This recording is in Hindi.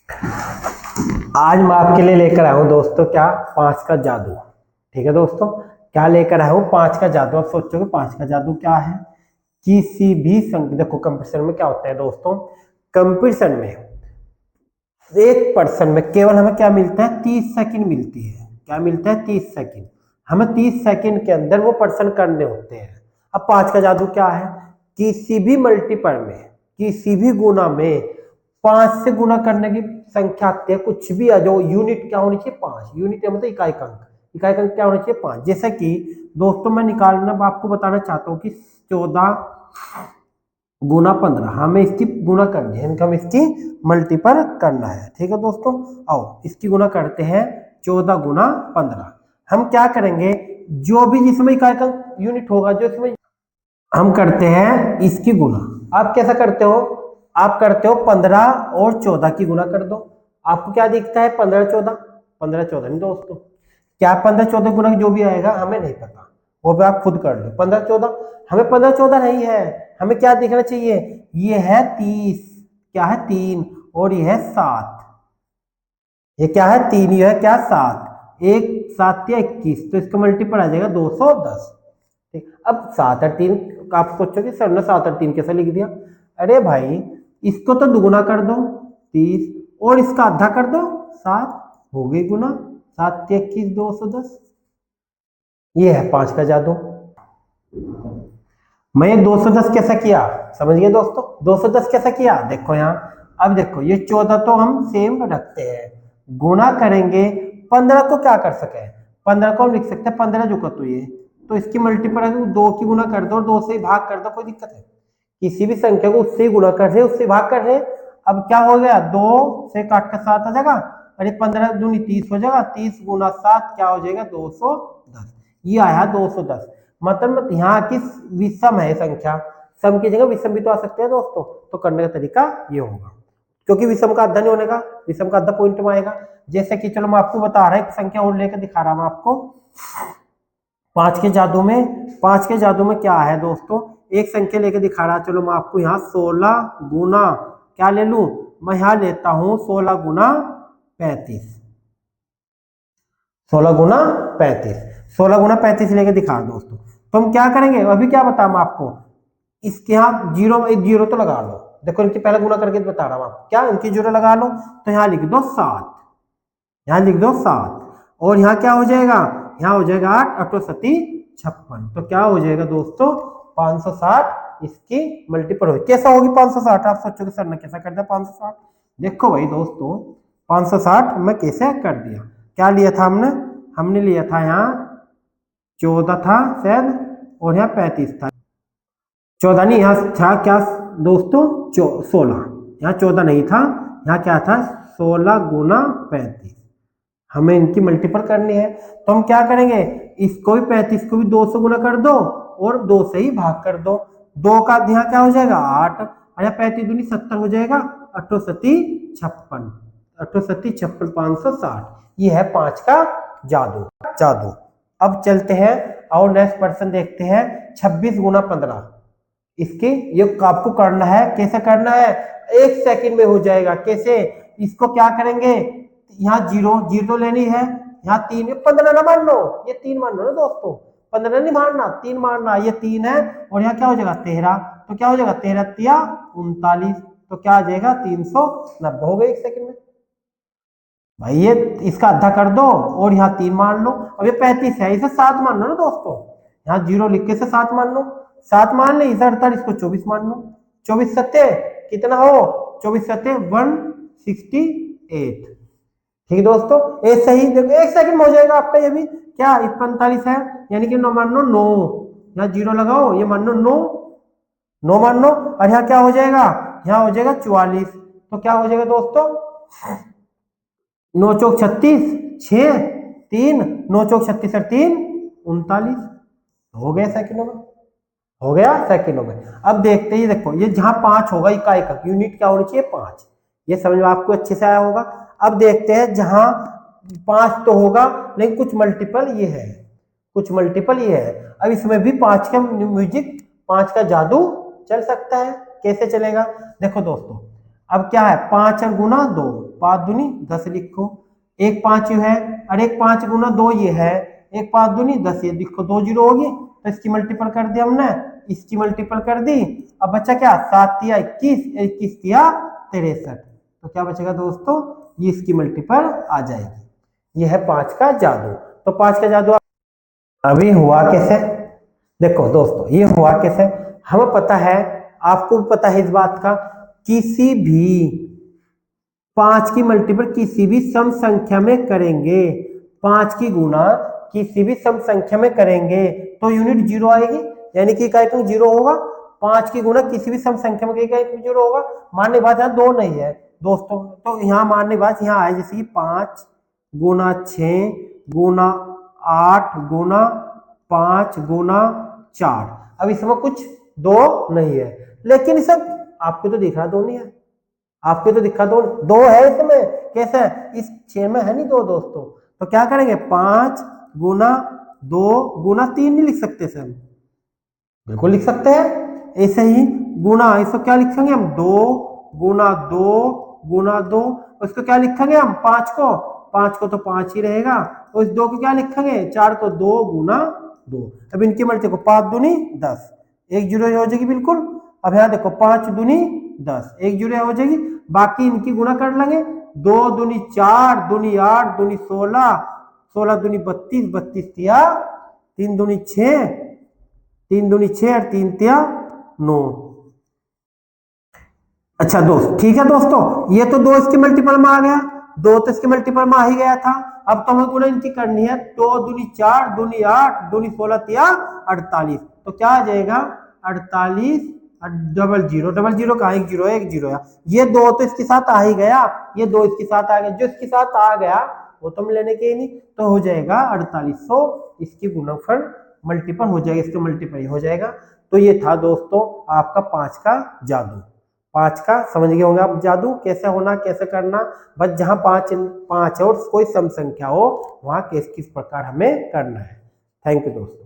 आज मैं आपके लिए लेकर आया हूँ दोस्तों क्या, पांच का जादू। ठीक है दोस्तों, क्या लेकर आया हूँ? पांच का जादू। आप सोचोगे पांच का जादू क्या है? किसी भी देखो कंपटीशन में क्या होता है दोस्तों, कंपटीशन में एक पर्सन में केवल हमें क्या मिलता है? 30 सेकंड मिलती है। क्या मिलता है? 30 सेकंड। हमें 30 सेकंड के अंदर वो पर्सन करने होते हैं। अब पांच का जादू क्या है? किसी भी मल्टीपल में, किसी भी गुना में पांच से गुना करने की संख्या आती है, कुछ भी आ जो यूनिट क्या होनी चाहिए? पांच। यूनिट मतलब इकाई अंक। इकाई अंक क्या होना चाहिए? पांच। जैसे कि दोस्तों मैं निकालना आपको बताना चाहता हूँ कि 14 गुना 15 हमें इसकी गुना करनी है, हमें इसकी मल्टीपल करना है। ठीक है दोस्तों, आओ इसकी गुना करते हैं। 14 गुना 15 हम क्या करेंगे? जो भी जिसमें इकाई का यूनिट होगा, जो इसमें हम करते हैं इसकी गुना। आप कैसा करते हो? आप करते हो 15 और 14 की गुना कर दो। आपको क्या दिखता है? 15 14। 15 14 नहीं दोस्तों, क्या 15 14 गुना जो भी आएगा हमें नहीं पता, वो भी आप खुद कर लो। 15 14 हमें 15 14 नहीं है, हमें क्या दिखना चाहिए? ये है 30, क्या है? 3, और ये है 7। ये क्या है? 3, ये है क्या? 7। एक 7 या 21, तो इसका मल्टीपल आ जाएगा 210। ठीक, अब 7 और 3 आप सोचोगे सर ने 7 और 3 कैसे लिख दिया? अरे भाई, इसको तो दुगुना कर दो 30, और इसका आधा कर दो 7, हो गई गुना। 7 या 21 210। ये है पांच का जादू। मैं ये 210 कैसा किया समझ गए दोस्तों? 210 कैसा किया देखो यहाँ। अब देखो ये 14 तो हम सेम रखते हैं, गुना करेंगे 15 को क्या कर सके? 15 को हम लिख सकते हैं 15 जो तो ये, तो इसकी मल्टीपल दो की गुना कर दो और दो से ही भाग कर दो, कोई दिक्कत है? किसी भी संख्या को उससे ही गुना कर रहे, उससे भाग कर रहे। अब क्या हो गया? 2 से काट कर 7 आ जाएगा, अरे 15 दूनी 30 हो जाएगा। 30 गुना 7 क्या हो जाएगा? 210। ये आया 210। मतलब यहाँ की विषम है संख्या, सम की जगह विषम भी तो आ सकते हैं दोस्तों। तो करने का तरीका ये होगा, क्योंकि विषम का अद्धा नहीं होने का, विषम का अद्धा पॉइंट में आएगा। जैसे कि चलो मैं आपको बता रहा हूँ, एक संख्या और लेकर दिखा रहा हूं आपको। पांच के जादू में, पांच के जादू में क्या है दोस्तों, एक संख्या लेकर दिखा रहा। चलो मैं आपको यहाँ 16 गुना क्या ले लू? मैं यहाँ लेता हूँ 16 गुना 35। 16 गुना 35, 16 गुना 35 लेके दिखा दोस्तों। तो हम क्या करेंगे? अभी क्या बताऊं मैं आपको, इसके यहाँ जीरो, एक जीरो तो लगा लो। देखो इनकी पहले गुना करके बता रहा हूं आपको, क्या इनकी जीरो लगा लो। तो यहाँ लिख दो 7, यहाँ लिख दो 7, और यहाँ क्या हो जाएगा? यहाँ हो जाएगा 8 अठो 56। तो क्या हो जाएगा दोस्तों? 560 इसकी मल्टीपल हो। कैसा होगी 560? आप सोचोगे सर ने कैसा कर दिया 560? देखो भाई दोस्तों, 560 में कैसे कर दिया। क्या लिया था हमने? हमने लिया था यहाँ 14 था शायद, और यहाँ 35 था। 14 नहीं, यहाँ था क्या दोस्तों? 16। यहाँ 14 नहीं था, यहाँ क्या था? 16 गुना 35। हमें इनकी मल्टीपल करनी है, तो हम क्या करेंगे? इसको भी 35 को भी 2 से गुना कर दो और 2 से ही भाग कर दो। 2 का यहाँ क्या हो जाएगा? 8, और यहाँ 35 दूनी 70 हो जाएगा, 8 सती 56, 8 सती 56, 560। ये है पांच का जादू। जादू। अब चलते हैं और नेक्स्ट पर्सन देखते हैं। 26 गुना 15, इसकी ये आपको करना है। कैसे करना है? 1 सेकंड में हो जाएगा। कैसे? इसको क्या करेंगे? यहाँ जीरो जीरो लेनी है, यहाँ 3, 15 ना मान लो, ये 3 मान लो ना दोस्तों। 15 नहीं मारना, 3 मारना। ये 3 है, और यहाँ क्या हो जाएगा? 13। तो क्या हो जाएगा? 13 तिया 39। तो क्या आ जाएगा? 390 हो गए 1 सेकंड में। भाई ये इसका आधा कर दो और यहाँ 3 मान लो। अब ये 35 है, इसे 7 मान लो ना दोस्तों। यहाँ जीरो लिख के से 7 मान लो, 7 मान ले। इसे 48 को 24 मान लो। 24 सत्ते कितना हो? 24 सत्ते 168। ठीक है दोस्तों, ऐसे ही देखो 1 सेकंड में हो जाएगा आपका। ये भी क्या 45 है, यानी कि 9 मान लो 9। यहाँ जीरो लगाओ, ये मान लो 9, 9 मान लो। और यहाँ क्या हो जाएगा? यहाँ हो जाएगा 44। तो क्या हो जाएगा दोस्तों? 9 चौक 36, 6 3, 9 चौक 36 और 3 39। हो गया सेकंडों में, हो गया सेकंडों में। अब देखते ही देखो, ये जहां 5 होगा इकाई का यूनिट क्या होनी चाहिए? 5। ये समझ में आपको अच्छे से आया होगा। अब देखते हैं जहां 5 तो होगा, लेकिन कुछ मल्टीपल ये है, कुछ मल्टीपल ये है। अब इसमें भी 5 का म्यूजिक, 5 का जादू चल सकता है। कैसे चलेगा? देखो दोस्तों, अब क्या है? 5 और गुना 2, 5 दूनी 10 लिखो, एक 5 है और एक 5 गुना 2 ये है, एक 5 दूनी 10 ये लिखो, 2 जीरो होगी तो इसकी मल्टीपल कर दी हमने, इसकी मल्टीपल कर दी। अब बचा क्या, 7 तिया 21, 21 तिया 63, तो क्या बचेगा दोस्तों, ये इसकी मल्टीपल आ जाएगी। ये है 5 का जादू। तो 5 का जादू अभी हुआ कैसे, देखो दोस्तों ये हुआ कैसे, हमें पता है, आपको भी पता है इस बात का, किसी भी 5 की मल्टीपल किसी भी सम संख्या में करेंगे, 5 की गुना किसी भी सम संख्या में करेंगे तो यूनिट जीरो आएगी, यानी कि इकाई अंक जीरो होगा। 5 की गुना किसी भी सम संख्या में इकाई अंक जीरो होगा। मानने बात यहाँ 2 नहीं है दोस्तों, तो यहाँ मानने बात यहाँ आए, जैसे कि 5 गुना 6 गुना 8 गुना 5 गुना 4। अब इसमें कुछ 2 नहीं है, लेकिन सब आपको तो दिख रहा 2 नहीं है, आपको तो दिखा 2 है इसमें, कैसे है, इस 6 में है नहीं 2 दोस्तों। तो क्या करेंगे, 5 गुना 2 गुना 3 नहीं लिख सकते सर, बिल्कुल लिख सकते हैं, ऐसे ही गुना, इसको क्या लिखेंगे हम, 2 गुना 2 गुना 2, उसको क्या लिखेंगे हम, 5 को तो 5 ही रहेगा, तो इस 2 को क्या लिखेंगे, 4 को 2 गुना 2। अब इनकी मल्टी को 5 दूनी 10, एक जीरो हो जाएगी बिल्कुल। अब यहाँ देखो 5 दूनी 10, एक जीरो हो जाएगी, बाकी इनकी गुणा कर लेंगे, 2 दूनी 4 दूनी 8 दूनी 16, 16 दूनी 32, 32 तिया 3 दूनी 6, 3 दूनी 6 और 3 तिया 9। अच्छा दोस्त, ठीक है दोस्तों, ये तो 2 इसके मल्टीपल में आ गया, 2 तो इसके मल्टीपल में आ ही गया था। अब तो हमें गुणा इनकी करनी है, 2 दूनी 4 दूनी 8 दूनी 16 तिया 48, तो क्या आ जाएगा 48, डबल जीरो का एक जीरो है, ये 2 तो इसके साथ आ ही गया, ये 2 इसके साथ आ गया, जो इसके साथ आ गया वो तो हम लेने के ही नहीं, तो हो जाएगा 4800, इसकी गुणनफल मल्टीपल हो जाएगा, इसके मल्टीपल हो जाएगा। तो ये था दोस्तों आपका 5 का जादू। 5 का समझ गए होंगे आप जादू, कैसे होना कैसे करना, बस जहां 5 और कोई सम संख्या हो वहां किस प्रकार हमें करना है। थैंक यू दोस्तों।